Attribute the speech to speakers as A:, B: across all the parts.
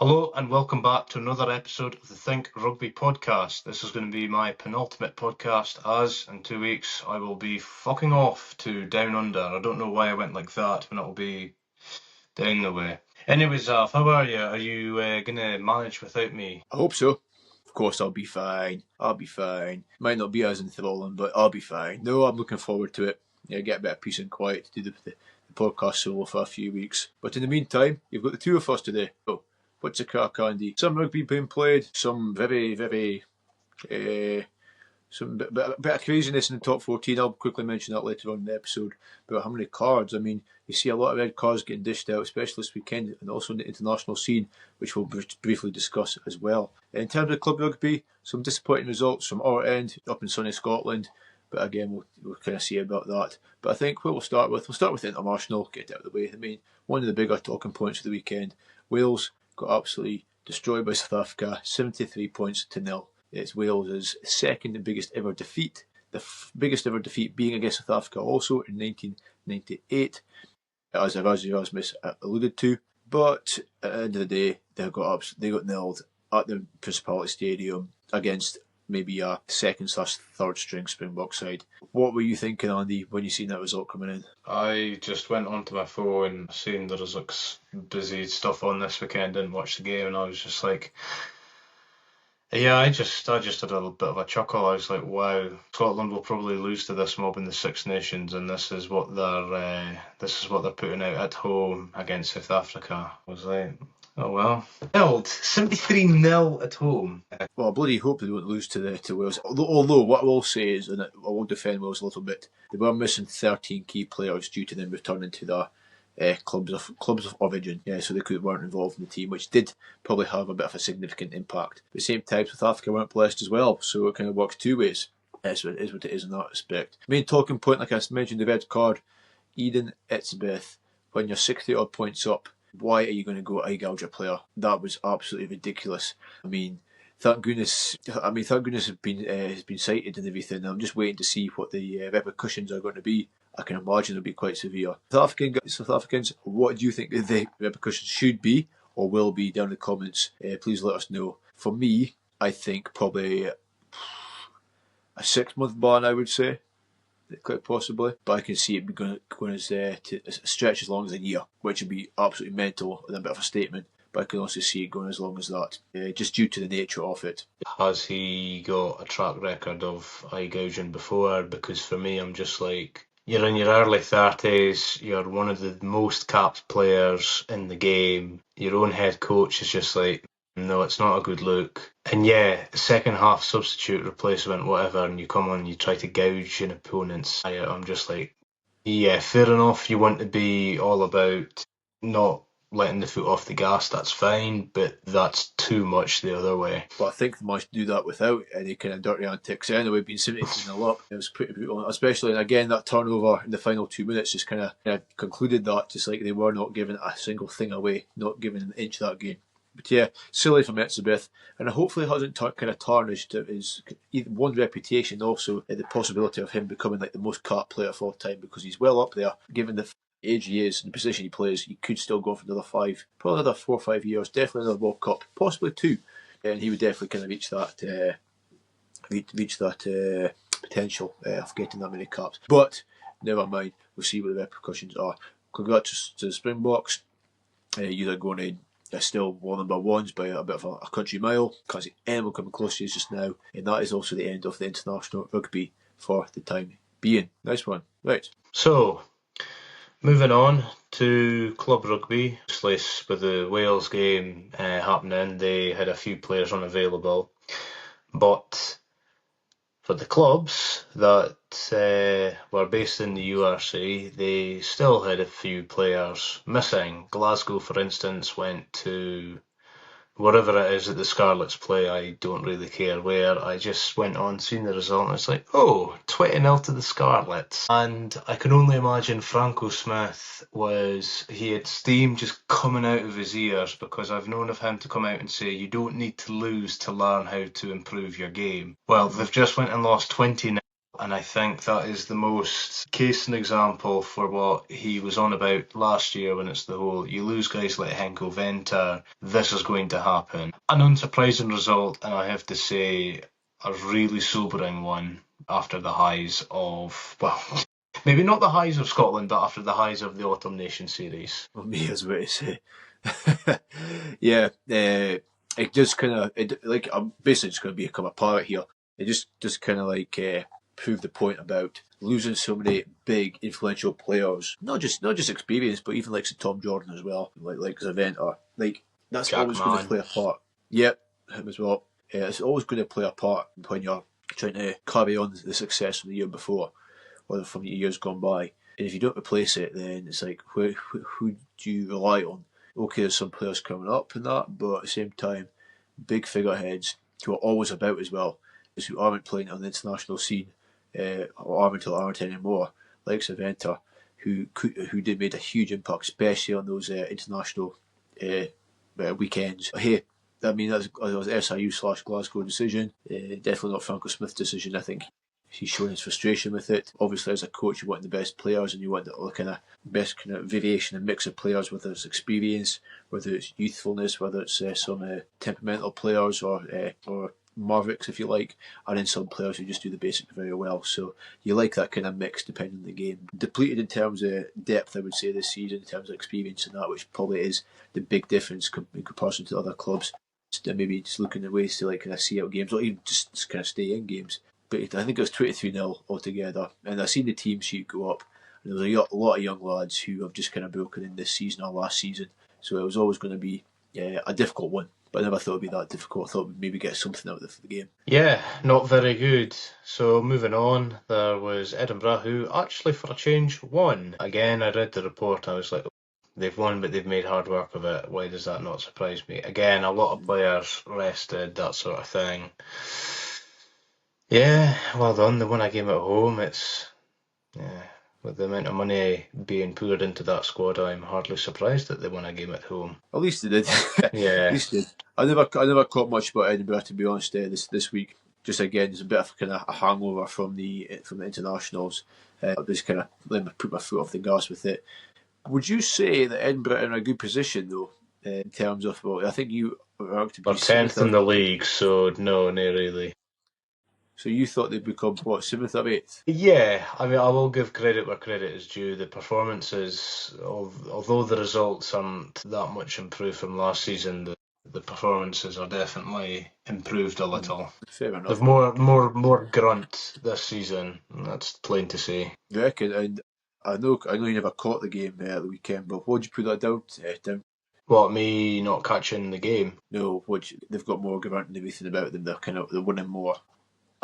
A: Hello and welcome back to another episode of the Think Rugby podcast. This is going to be my penultimate podcast as in 2 weeks I will be fucking off to Down Under. I don't know why I went like that when it'll be down the way. Anyways, Alf, how are you? Are you going to manage without me?
B: I hope so. Of course, I'll be fine. Might not be as enthralling, but I'll be fine. No, I'm looking forward to it. Yeah, get a bit of peace and quiet to do the podcast solo for a few weeks. But in the meantime, you've got the two of us today. So, what's the crack, Andy? Some rugby being played, some very some bit of craziness in the top 14. I'll quickly mention that later on in the episode about how many cards. I mean, you see a lot of red cards getting dished out, especially this weekend, and also in the international scene, which we'll briefly discuss as well. In terms of club rugby, some disappointing results from our end up in sunny Scotland, but again, we'll kind of see about that. But I think what we'll start with the international, get it out of the way. I mean, one of the bigger talking points of the weekend, Wales got absolutely destroyed by South Africa, 73 points to nil. It's Wales' second biggest ever defeat, the biggest ever defeat being against South Africa also in 1998, as Erasmus alluded to. But at the end of the day, they got nilled at the Principality Stadium against maybe a second/third string Springbok side. What were you thinking, Andy, when you seen that result coming in?
A: I just went onto my phone, seen there was like busy stuff on this weekend, didn't watch the game, and I was just like, yeah, I just had a little bit of a chuckle. I was like, wow, Scotland will probably lose to this mob in the Six Nations, and this is what they're putting out at home against South Africa. I was like, oh well. Held 73-0 at home.
B: Well, I bloody hope they don't lose to Wales. Although what I will say is, and I will defend Wales a little bit, they were missing 13 key players due to them returning to the clubs of origin. Yeah, so they weren't involved in the team, which did probably have a bit of a significant impact. At the same time, South Africa weren't blessed as well, so it kind of works two ways. That's what it is in that respect. Main talking point, like I mentioned, the red card, Eben Etzebeth, when you're 60 odd points up, why are you going to go eye gouge a player? That was absolutely ridiculous. I mean, thank goodness has been cited and everything. I'm just waiting to see what the repercussions are going to be. I can imagine it'll be quite severe. South Africans, what do you think the repercussions should be or will be down in the comments? Please let us know. For me, I think probably a 6-month ban, I would say, quite possibly. But I can see it going to stretch as long as a year, which would be absolutely mental and a bit of a statement. But I can also see it going as long as that, just due to the nature of it.
A: Has he got a track record of eye gouging before? Because for me, I'm just like, you're in your early 30s, you're one of the most capped players in the game. Your own head coach is just like, no, it's not a good look. And yeah, second half substitute, replacement, whatever, and you come on and you try to gouge an opponent's eye out. I'm just like, yeah, fair enough. You want to be all about not letting the foot off the gas, that's fine, but that's too much the other way.
B: But I think they must do that without any kind of dirty antics anyway, being 17-0 up. It was pretty brutal, especially, and again, that turnover in the final 2 minutes just kind of concluded that, just like they were not giving a single thing away, not giving an inch of that game. But yeah, silly from Etzebeth, and hopefully it hasn't kind of tarnished his one reputation, also the possibility of him becoming like the most capped player of all time, because he's well up there, given the age he is and the position he plays. He could still go for another 5, probably another 4 or 5 years, definitely another World Cup, possibly 2, and he would definitely kind of reach that potential of getting that many caps. But never mind, we'll see what the repercussions are. Congrats to the Springboks. You're going in. They're still one number ones by a bit of a country mile. Can't see anyone coming close to you just now. And that is also the end of the international rugby for the time being. Nice one. Right.
A: So, moving on to club rugby. With the Wales game happening, they had a few players unavailable. But for the clubs that were based in the URC, they still had a few players missing. Glasgow, for instance, went to wherever it is that the Scarlets play. I don't really care where. I just went on, seen the result, and it's like, oh, 20-0 to the Scarlets. And I can only imagine Franco Smith he had steam just coming out of his ears, because I've known of him to come out and say, you don't need to lose to learn how to improve your game. Well, they've just went and lost 20-0 and I think that is the most case and example for what he was on about last year when it's the whole, you lose guys like Henko Venter, this is going to happen. An unsurprising result, and I have to say, a really sobering one after the highs of, well, maybe not the highs of Scotland, but after the highs of the Autumn Nation Series.
B: Well, me as well to say. Yeah, it just kind of, like, I'm basically just going to become a parrot here. It just kind of like proved the point about losing so many big, influential players. Not just experience, but even like Tom Jordan as well, like Zaventa. Like, that's
A: Jack
B: always going to
A: Mann.
B: play a part. Yep, him as well. It's always going to play a part when you're trying to carry on the success from the year before, or from the years gone by. And if you don't replace it, then it's like, who do you rely on? Okay, there's some players coming up and that, but at the same time, big figureheads who are always about as well, is who aren't playing on the international scene, or aren't anymore, like Saventa, who did made a huge impact, especially on those international weekends. Hey, I mean, that was SIU/Glasgow decision. Definitely not Franco Smith's decision. I think he's showing his frustration with it. Obviously, as a coach, you want the best players, and you want the kind of best kind of variation and mix of players, whether it's experience, whether it's youthfulness, whether it's some temperamental players or mavericks, if you like, and then some players who just do the basics very well. So you like that kind of mix depending on the game. Depleted in terms of depth, I would say, this season, in terms of experience and that, which probably is the big difference in comparison to other clubs. Maybe just looking at ways to like kind of see out games, or even just kind of stay in games. But I think it was 23-0 altogether, and I've seen the team sheet go up. And there was a lot of young lads who have just kind of broken in this season or last season, so it was always going to be a difficult one. But I never thought it would be that difficult. I thought we'd maybe get something out of the game.
A: Yeah, not very good. So moving on, there was Edinburgh, who actually for a change won. Again, I read the report and I was like, they've won, but they've made hard work of it. Why does that not surprise me? Again, a lot of players rested, that sort of thing. Yeah, well done. They won a game at home. With the amount of money being poured into that squad, I'm hardly surprised that they won a game at home.
B: At least they did.
A: Yeah.
B: At least they did. I never caught much about Edinburgh, to be honest. This week, just again, there's a bit of kind of a hangover from the internationals. I just kind of let me put my foot off the gas with it. Would you say that Edinburgh are in a good position though, in terms of? Well, I think you ranked to be
A: They're 10th in the league, so no, not really.
B: So you thought they'd become, what, 7th or 8th?
A: Yeah, I mean, I will give credit where credit is due. The performances, although the results aren't that much improved from last season, the performances are definitely improved a little.
B: Fair enough.
A: They've more grunt this season. That's plain to say.
B: You reckon? And I know you never caught the game the weekend, but what would you put that down?
A: What, me not catching the game?
B: No, they've got more grunt and everything about them. They're winning more.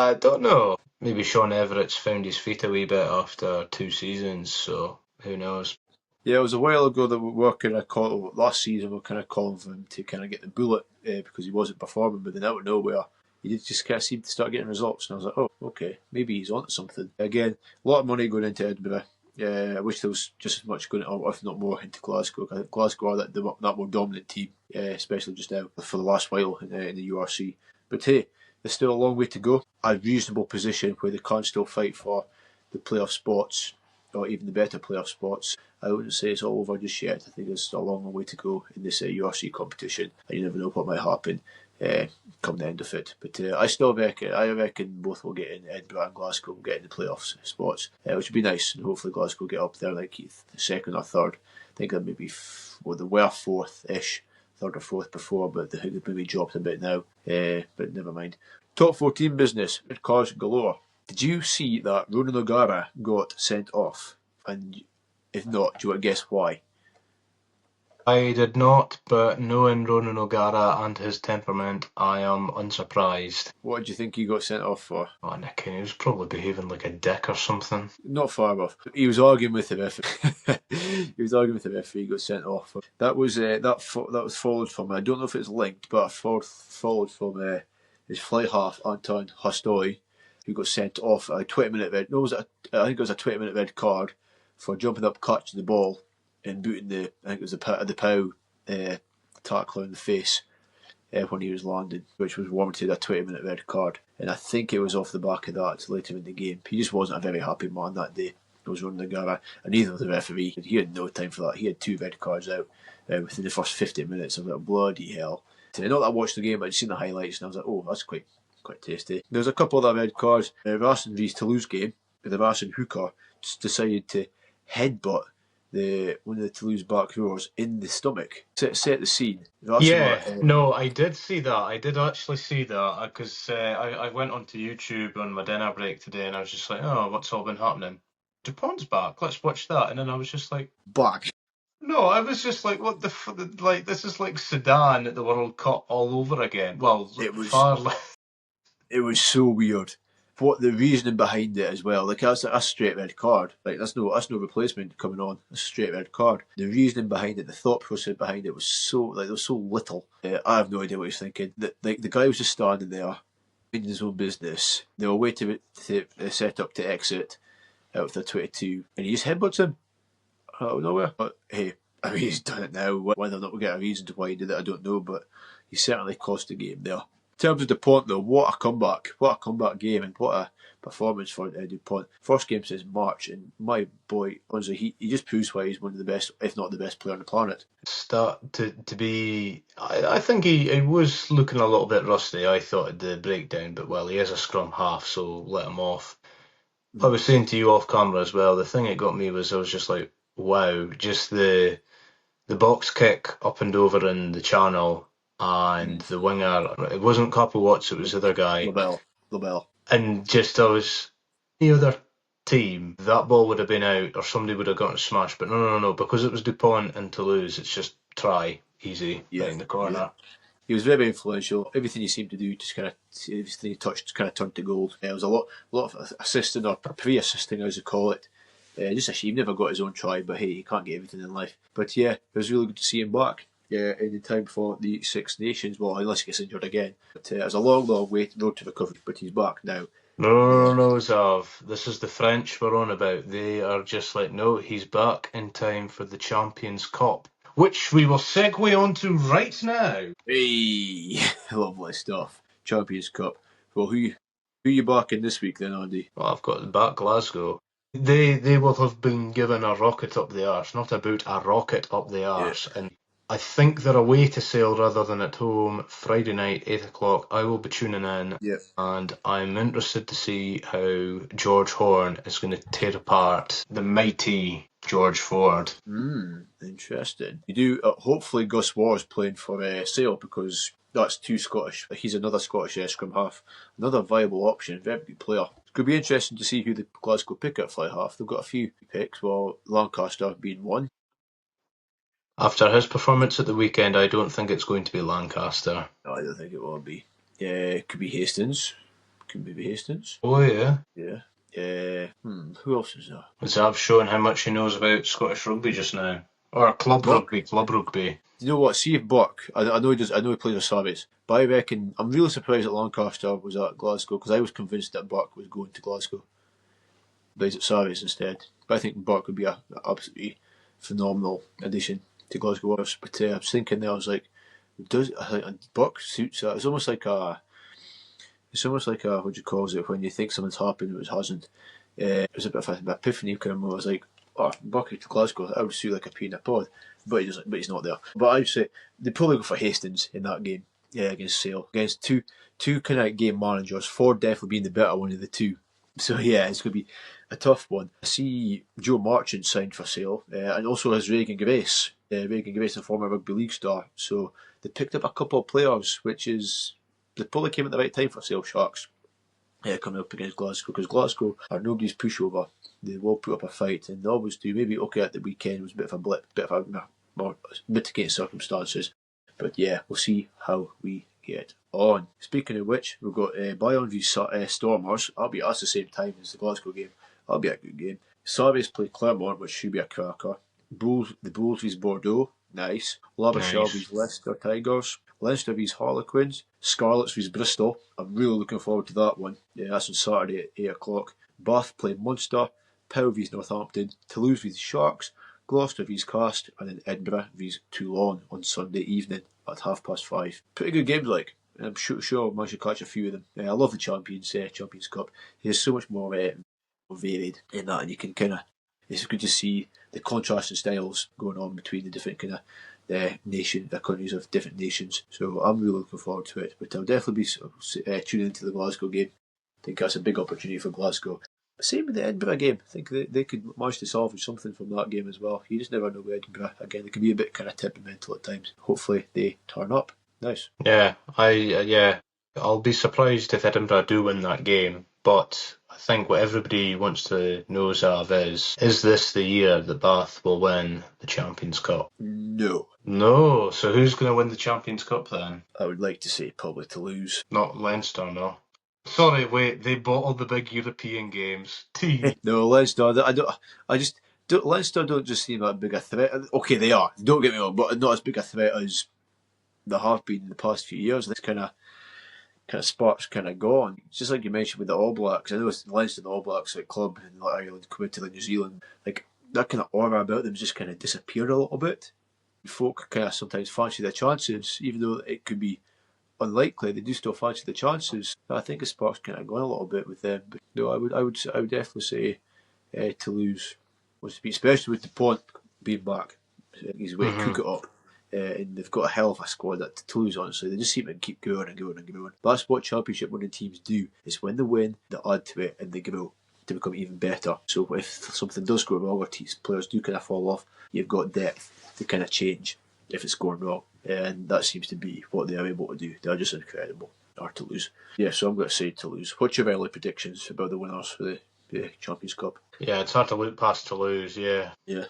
A: I don't know. Maybe Sean Everett's found his feet a wee bit after 2 seasons, so who knows?
B: Yeah, it was a while ago that we were kind of last season. We were kind of calling for him to kind of get the bullet because he wasn't performing, but then out of nowhere, he did just kind of seem to start getting results. And I was like, oh, okay, maybe he's onto something. Again, a lot of money going into Edinburgh. I wish there was just as much going, or if not more, into Glasgow. I think Glasgow are that more dominant team, especially just now for the last while in the URC. But hey, there's still a long way to go. A reasonable position where they can still fight for the playoff spots, or even the better playoff spots. I wouldn't say it's all over just yet. I think there's still a long way to go in this URC competition, and you never know what might happen come the end of it. But I reckon both will get in. Edinburgh and Glasgow will get in the playoffs spots, which would be nice. And hopefully Glasgow get up there like the second or third. I think that maybe they were fourth-ish, third or fourth before, but they maybe dropped a bit now. But never mind. Top 14 business, red cards galore. Did you see that Ronan O'Gara got sent off? And if not, do you want to guess why?
A: I did not, but knowing Ronan O'Gara and his temperament, I am unsurprised.
B: What did you think he got sent off for?
A: Oh, Nick, he was probably behaving like a dick or something.
B: Not far off. He was arguing with the referee. He got sent off. That was followed from. I don't know if it's linked, but followed from his flight half Anton Hostoy, who got sent off a 20-minute red. No, I think it was a 20-minute red card for jumping up, catching the ball, and booting the Pau tackler in the face. when he was landing, which was warranted a 20-minute red card. And I think it was off the back of that later in the game. He just wasn't a very happy man that day. It was Ron Nagara, and neither was the referee. He had no time for that. He had 2 red cards out within the first 50 minutes. I was like, bloody hell. And not that I watched the game, I'd seen the highlights, and I was like, oh, that's quite tasty. There's a couple of other red cards. Racing vs Toulouse game, the Racing hooker just decided to headbutt one of the Toulouse back rowers in the stomach. Set the scene.
A: No, I did see that. I did actually see that because I went onto YouTube on my dinner break today and I was just like, oh, what's all been happening? DuPont's back. Let's watch that. And then I was just like,
B: back.
A: No, I was just like, what the like? This is like Sudan at the World Cup all over again. Well,
B: it was
A: far less.
B: It was so weird. What the reasoning behind it as well, like that's a straight red card. Like that's no replacement coming on. It's a straight red card. The reasoning behind it, the thought process behind it was so there was so little. I have no idea what he was thinking. The guy was just standing there, minding his own business. They were waiting to set up to exit out of the 22, and he just headbutts him out of nowhere. But hey, I mean he's done it now. Whether or not we get a reason to why he did it, I don't know. But he certainly cost the game there. In terms of DuPont, though, what a comeback game, and what a performance for DuPont. First game since March, and my boy, honestly, he just proves why he's one of the best, if not the best player on the planet.
A: Start to be, I think he was looking a little bit rusty, I thought, at the breakdown, but well, he is a scrum half, so let him off. I was saying to you off camera as well, the thing that got me was I was just like, wow, just the box kick up and over in the channel, and the winger, it wasn't Capo Watts, it was the other guy.
B: Lobel.
A: And just, any other team, that ball would have been out or somebody would have gotten smashed. But no. Because it was DuPont and Toulouse, it's just try, easy, in the corner.
B: Yeah. He was very influential. Everything he seemed to do, everything he touched kind of turned to gold. There was a lot of assisting or pre-assisting, as you call it. Just a shame he never got his own try, but hey, he can't get everything in life. But yeah, it was really good to see him back. In time for the Six Nations. Well, unless he gets injured again. But it was a long road to recovery, but he's back now.
A: No, Zav. This is the French we're on about. They are just like, no, he's back in time for the Champions Cup, which we will segue onto right now.
B: Hey, lovely stuff. Champions Cup. Well, who you backing this week then, Andy?
A: Well, I've got back Glasgow. They will have been given a rocket up the arse, not a boot, a rocket up the arse. Yeah. And I think they're away to Sale rather than at home. Friday night, 8 o'clock. I will be tuning in.
B: Yep.
A: And I'm interested to see how George Horne is going to tear apart the mighty George Ford.
B: Interesting. You do, hopefully Gus War's playing for Sale, because that's two Scottish. He's another Scottish scrum half. Another viable option, very good player. It could be interesting to see who the Glasgow pick at fly half. They've got a few picks, well, Lancaster being one.
A: After his performance at the weekend, I don't think it's going to be Lancaster.
B: No, I don't think it will be. It could be Hastings. Could maybe Hastings.
A: Oh, yeah.
B: Yeah. Who else is there?
A: Zav showing how much he knows about Scottish rugby just now. Or club rugby.
B: You know what? See if Buck. I know he does. I know he plays with Sarvis, but I reckon I'm really surprised that Lancaster was at Glasgow, because I was convinced that Buck was going to Glasgow, but he's at Sarvis instead. But I think Buck would be an absolutely phenomenal addition to Glasgow Warriors. But I was thinking there, I was like, Buck suits that? It's almost like a what do you call it when you think something's happened but it hasn't. It was a bit of an epiphany kind of moment. I was like, oh, Bucky to Glasgow, I would see like a pea in a pod, but he's not there. But I'd say they'd probably go for Hastings in that game. Yeah, against Sale, against two kind of game managers. Ford definitely being the better one of the two. So yeah, it's going to be a tough one. I see Joe Marchant signed for Sale, and also has Reagan Grace. Reagan Grace, a former rugby league star. So they picked up a couple of players, they probably came at the right time for Sale Sharks. Coming up against Glasgow, because Glasgow are nobody's pushover. They will put up a fight, and they always do. Maybe okay at the weekend was a bit of a blip, bit of a more mitigating circumstances. But yeah, we'll see how we get on. Speaking of which, we've got Bayonne v Stormers. That's the same time as the Glasgow game. That'll be a good game. Sarvis play Clermont, which should be a cracker. The Bulls v Bordeaux. Nice. Labershall v Leicester Tigers. Leinster v Harlequins. Scarlets v Bristol. I'm really looking forward to that one. Yeah, that's on Saturday at 8 o'clock. Bath play Munster. Pau v Northampton. Toulouse v Sharks. Gloucester v Cast. And then Edinburgh v Toulon on Sunday evening at 5:30. Pretty good games, like. I'm sure I managed to catch a few of them. I love the Champions Cup. It's so much more varied in that, and you can kind of. It's good to see the contrasting styles going on between the different kind of the countries of different nations. So I'm really looking forward to it. But I'll definitely be tuning into the Glasgow game. I think that's a big opportunity for Glasgow. Same with the Edinburgh game. I think they could manage to salvage something from that game as well. You just never know with Edinburgh. Again, they can be a bit kind of temperamental at times. Hopefully they turn up. Nice.
A: Yeah, I'll be surprised if Edinburgh do win that game, but I think what everybody wants to know, Zav, is this the year that Bath will win the Champions Cup?
B: No.
A: No, so who's going to win the Champions Cup then?
B: I would like to say probably Toulouse.
A: Not Leinster, no. Sorry, wait, they bottled the big European games.
B: No, Leinster. Leinster don't just seem that big a threat. Okay, they are. Don't get me wrong, but not as big a threat as they have been in the past few years. This kind of spark's kind of gone. It's just like you mentioned with the All Blacks. I know it's Leinster and the All Blacks like club in Ireland coming to New Zealand. Like that kind of aura about them just kind of disappeared a little bit. Folk kind of sometimes fancy their chances, even though it could be unlikely. They do still fancy the chances. I think the spark's kind of gone a little bit with them. But no, I would definitely say Toulouse was to be, especially with the point being back. He's way to cook it up. And they've got a hell of a squad at Toulouse, honestly. They just seem to keep going and going and going. But that's what championship winning teams do, is when they win, they add to it and they grow to become even better. So if something does go wrong or players do kind of fall off, you've got depth to kind of change if it's going wrong. And that seems to be what they are able to do. They're just incredible, are Toulouse. Yeah, so I'm going to say Toulouse. What's your early predictions about the winners for the Champions Cup?
A: Yeah, it's hard to look past Toulouse, yeah.
B: Yeah.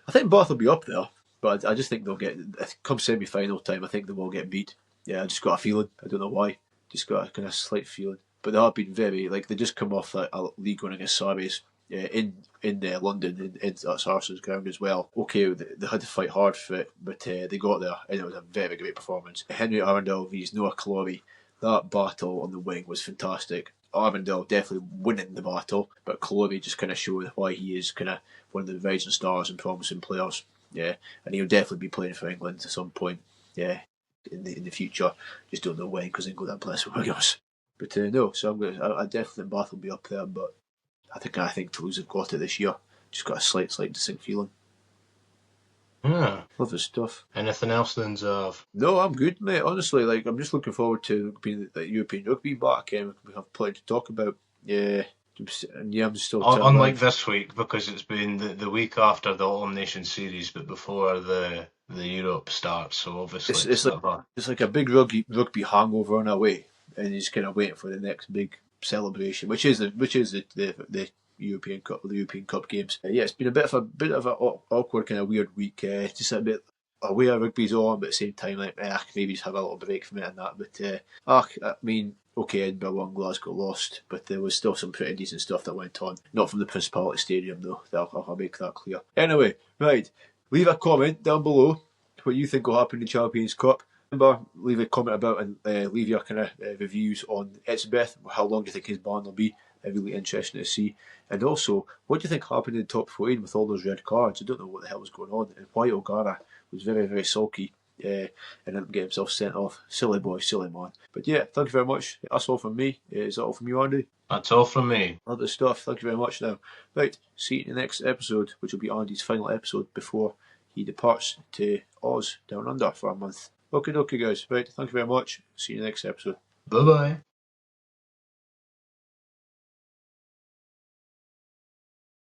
B: I think Bath will be up there. But I just think they'll get, come semi-final time, I think they will get beat. Yeah, I just got a feeling. I don't know why. Just got a kind of slight feeling. But they have been they just come off a league win against Sarries in London, in that's Arsenal's ground as well. Okay, they had to fight hard for it, but they got there, and it was a very great performance. Henry Arundel vs Noah Clorey, that battle on the wing was fantastic. Arundel definitely winning the battle, but Clorey just kind of showed why he is kind of one of the rising stars and promising players. Yeah, and he'll definitely be playing for England at some point. Yeah, in the future. Just don't know when because England are blessed with us. But no, so I definitely think Bath will be up there. But I think Toulouse have got it this year. Just got a slight distinct feeling.
A: Yeah,
B: Love his stuff.
A: Anything else then, Zav?
B: No, I'm good, mate. Honestly, like I'm just looking forward to being the European rugby back, and we have plenty to talk about. Yeah. And yeah, I'm still
A: unlike this week, because it's been the week after the All Nations series, but before the Europe starts. So obviously
B: it's like a big rugby hangover in a way, and he's kind of waiting for the next big celebration, which is the European Cup games. Yeah, it's been a bit of an awkward kind of weird week. Just a bit aware rugby's on, but at the same time, like maybe just have a little break from it and that. But I mean. Okay, Edinburgh won, Glasgow lost, but there was still some pretty decent stuff that went on. Not from the Principality Stadium, though. I'll make that clear. Anyway, right. Leave a comment down below what you think will happen in the Champions Cup. Remember, leave a comment about and leave your kind of reviews on Etzebeth. How long do you think his ban will be? Really interesting to see. And also, what do you think happened in the top 14 with all those red cards? I don't know what the hell was going on. And why O'Gara was very, very sulky. And didn't get himself sent off. Silly boy, silly man. But yeah, thank you very much. That's all from me. Is that all from you, Andy?
A: That's all from me.
B: Other stuff. Thank you very much now. Right, see you in the next episode, which will be Andy's final episode before he departs to Oz, down under, for a month. Okay, guys. Right, thank you very much. See you in the next episode.
A: Bye-bye.